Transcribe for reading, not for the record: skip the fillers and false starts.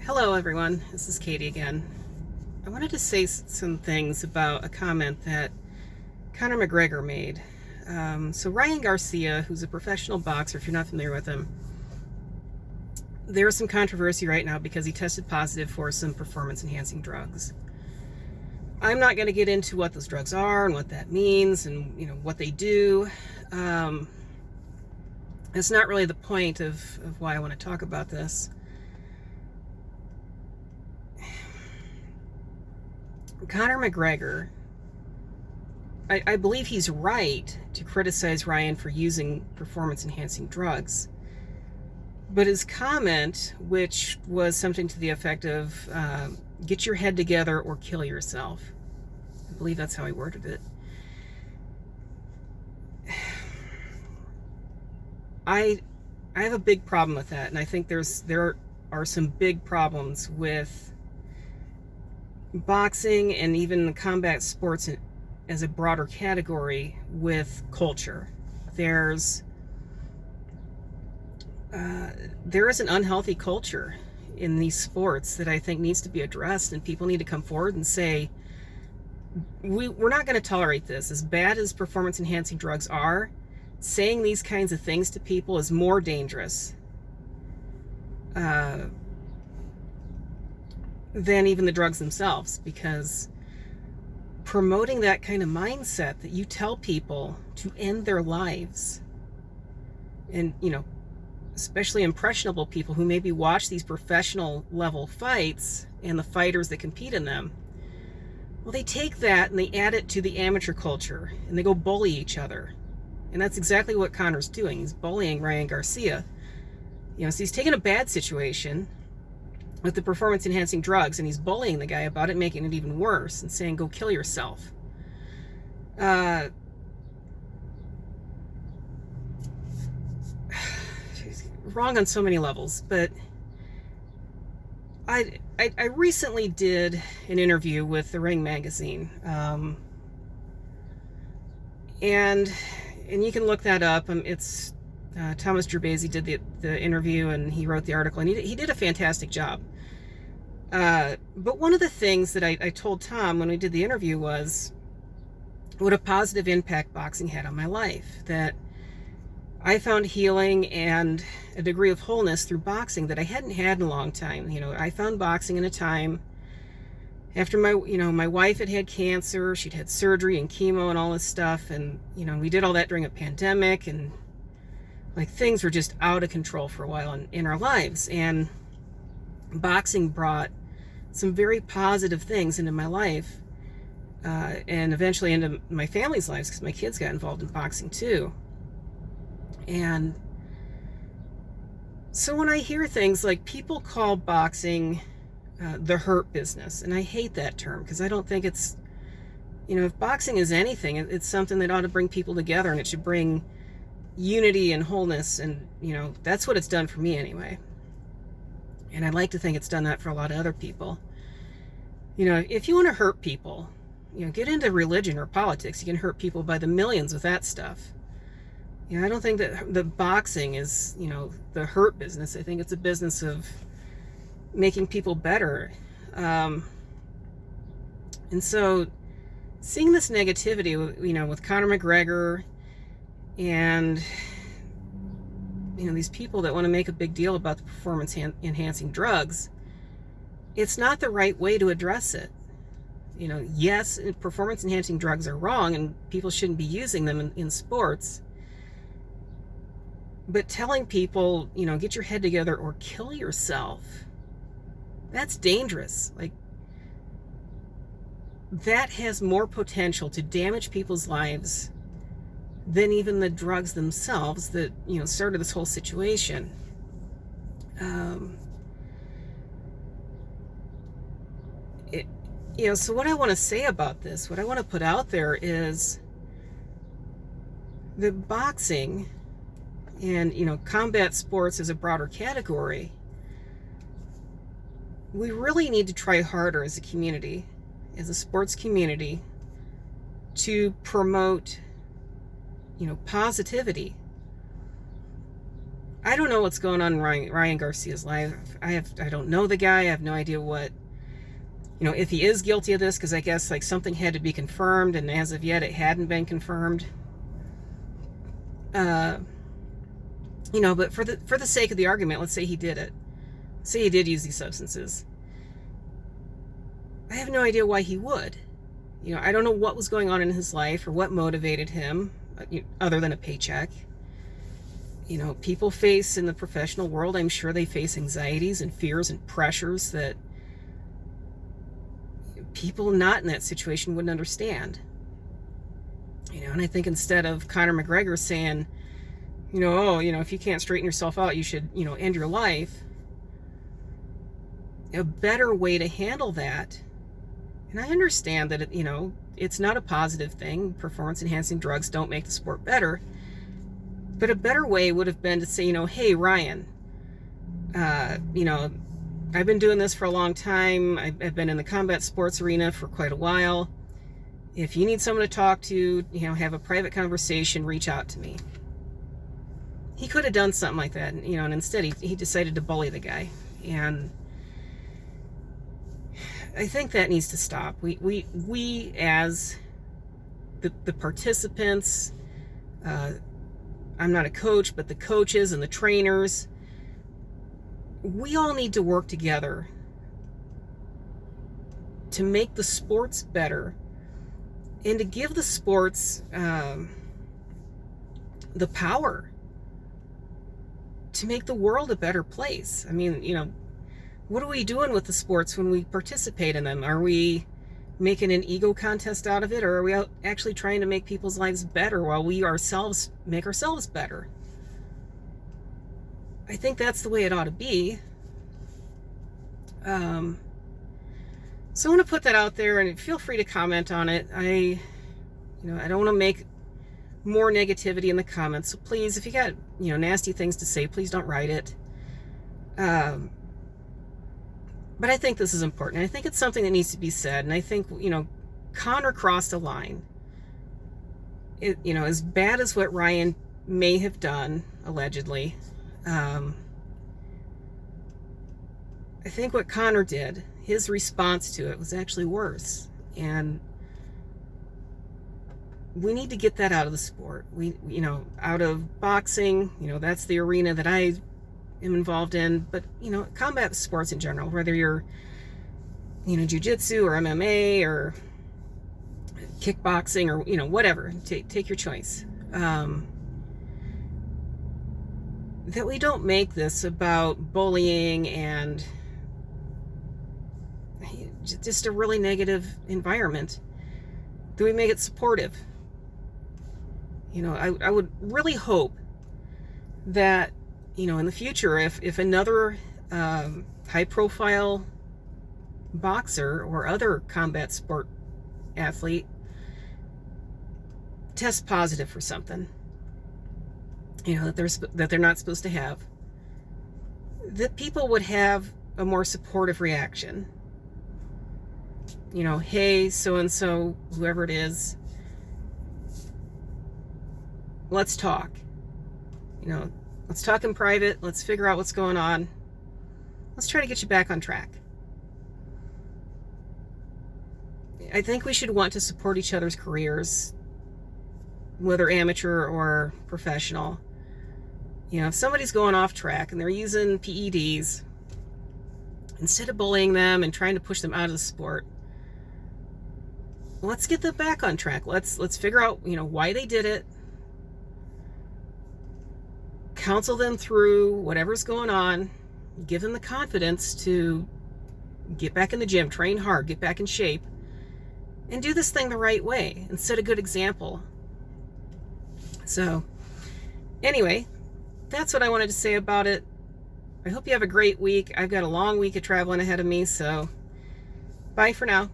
Hello everyone, this is Katie again. I wanted to say some things about a comment that Conor McGregor made. So Ryan Garcia, who's a professional boxer, if you're not familiar with him, there's some controversy right now because he tested positive for some performance-enhancing drugs. I'm not going to get into what those drugs are and what that means and what they do. It's not really the point of why I want to talk about this. Conor McGregor, I believe he's right to criticize Ryan for using performance-enhancing drugs. But his comment, which was something to the effect of, get your head together or kill yourself. I believe that's how he worded it. I have a big problem with that, and I think there are some big problems with boxing and even combat sports as a broader category with culture. There is an unhealthy culture in these sports that I think needs to be addressed, and people need to come forward and say, we're not going to tolerate this. As bad as performance-enhancing drugs are, saying these kinds of things to people is more dangerous than even the drugs themselves, because promoting that kind of mindset that you tell people to end their lives, and especially impressionable people who maybe watch these professional level fights and the fighters that compete in them, well, they take that and they add it to the amateur culture and they go bully each other. And that's exactly what Conor's doing. He's bullying Ryan Garcia. So he's taking a bad situation with the performance-enhancing drugs, and he's bullying the guy about it, making it even worse, and saying, go kill yourself. Wrong on so many levels, but I recently did an interview with The Ring magazine, and you can look that up. It's Thomas Gerbasi did the interview, and he wrote the article, and he did a fantastic job. But one of the things that I told Tom when we did the interview was what a positive impact boxing had on my life, that I found healing and a degree of wholeness through boxing that I hadn't had in a long time. I found boxing in a time after my wife had cancer. She'd had surgery and chemo and all this stuff, and we did all that during a pandemic, and things were just out of control for a while in our lives, and boxing brought some very positive things into my life, and eventually into my family's lives, because my kids got involved in boxing too. And so when I hear things like people call boxing the hurt business, and I hate that term, because I don't think it's, if boxing is anything, it's something that ought to bring people together, and it should bring unity and wholeness, and that's what it's done for me anyway. And I'd like to think it's done that for a lot of other people. If you want to hurt people, get into religion or politics. You can hurt people by the millions with that stuff. I don't think that the boxing is, the hurt business. I think it's a business of making people better. And so seeing this negativity, with Conor McGregor and these people that want to make a big deal about the performance enhancing drugs, it's not the right way to address it. Yes, performance enhancing drugs are wrong and people shouldn't be using them in sports, but telling people, get your head together or kill yourself, that's dangerous. That has more potential to damage people's lives than even the drugs themselves that started this whole situation. So what I want to say about this, what I want to put out there is that boxing and combat sports as a broader category, we really need to try harder as a community, as a sports community, to promote positivity. I don't know what's going on in Ryan Garcia's life. I don't know the guy. I have no idea what, if he is guilty of this, because I guess like something had to be confirmed, and as of yet it hadn't been confirmed. But for the sake of the argument, let's say he did it. Say he did use these substances. I have no idea why he would. I don't know what was going on in his life or what motivated him, other than a paycheck. People face in the professional world, I'm sure they face anxieties and fears and pressures that people not in that situation wouldn't understand. And I think instead of Conor McGregor saying, if you can't straighten yourself out, you should, end your life, a better way to handle that, and I understand that, it's not a positive thing. Performance-enhancing drugs don't make the sport better. But a better way would have been to say, hey, Ryan, I've been doing this for a long time. I've been in the combat sports arena for quite a while. If you need someone to talk to, have a private conversation, reach out to me. He could have done something like that, and instead he decided to bully the guy. And I think that needs to stop. We as the participants, I'm not a coach, but the coaches and the trainers, we all need to work together to make the sports better and to give the sports the power to make the world a better place. I mean, what are we doing with the sports when we participate in them? Are we making an ego contest out of it, or are we actually trying to make people's lives better while we ourselves make ourselves better? I think that's the way it ought to be. So I want to put that out there, and feel free to comment on it. I don't want to make more negativity in the comments, so please, if you got nasty things to say, please don't write it. But I think this is important. I think it's something that needs to be said. And I think, Conor crossed a line. As bad as what Ryan may have done, allegedly, I think what Conor did, his response to it was actually worse. And we need to get that out of the sport. Out of boxing, that's the arena that I am involved in, but combat sports in general, whether you're jiu-jitsu or MMA or kickboxing or whatever, take your choice, that we don't make this about bullying and just a really negative environment, that we make it supportive. I would really hope that in the future, if another high-profile boxer or other combat sport athlete tests positive for something, that they're not supposed to have, that people would have a more supportive reaction. Hey, so-and-so, whoever it is, let's talk. Let's talk in private. Let's figure out what's going on. Let's try to get you back on track. I think we should want to support each other's careers, whether amateur or professional. If somebody's going off track and they're using PEDs, instead of bullying them and trying to push them out of the sport, let's get them back on track. Let's figure out, why they did it. Counsel them through whatever's going on, give them the confidence to get back in the gym, train hard, get back in shape, and do this thing the right way and set a good example. So, anyway, that's what I wanted to say about it. I hope you have a great week. I've got a long week of traveling ahead of me, so bye for now.